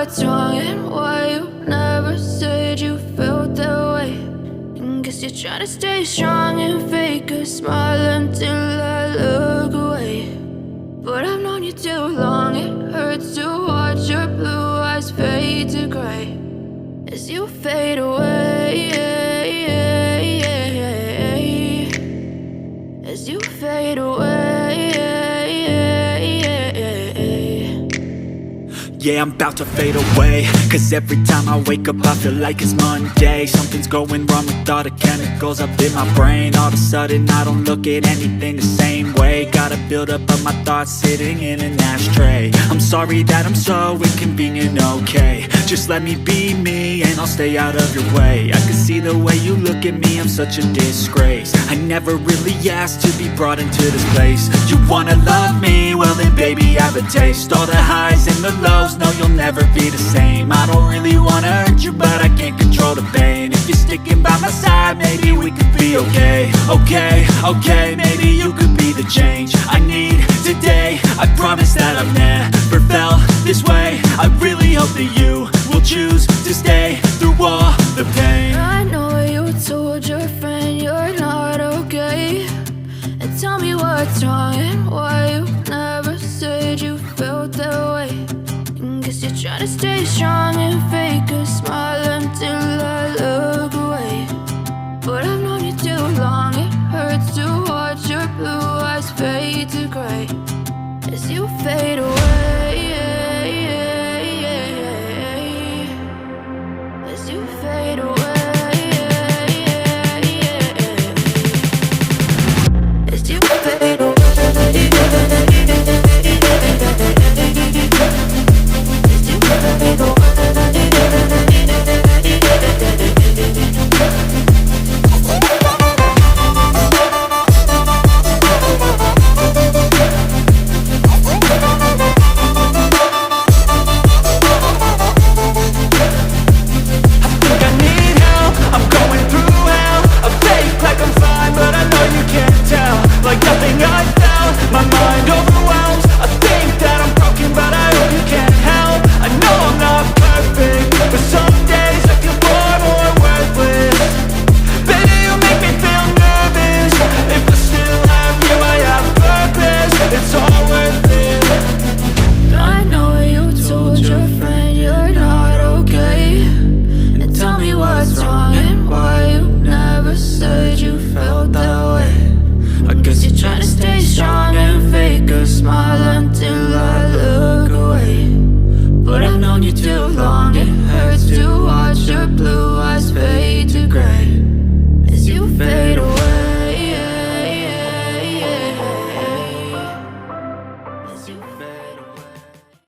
what's wrong and why you never said you felt that way. And guess you're trying to stay strong and fake a smile until I look away. But I've known you too long, it hurts to watch your blue eyes fade to gray as you fade away, as you fade away. Yeah, I'm about to fade away, cause every time I wake up I feel like it's Monday. Something's going wrong with all the chemicals up in my brain. All of a sudden I don't look at anything the same way. Gotta build up of my thoughts sitting in an ashtray. I'm sorry that I'm so inconvenient, okay. Just let me be me and I'll stay out of your way. I can see the way you look at me, I'm such a disgrace. I never really asked to be brought into this place. You wanna love me? Well then baby have a taste. All the highs and the lows, no you'll never be the same. I don't really wanna hurt you but I can't control the pain. If you're sticking by my side, maybe we could be okay. Okay, maybe you could be the change I need today. I promise that I've never felt this way. I really hope that you will choose to stay through all the pain. I know you told your friend you're not okay, and tell me what's wrong and why you never said you felt that way. And guess you're trying to stay strong and fake a smile until I look away. But I've known you too long, it hurts to watch your blue eyes fade to gray as you fade away, as you fade away. As you fade away. Trying to stay strong and fake a smile until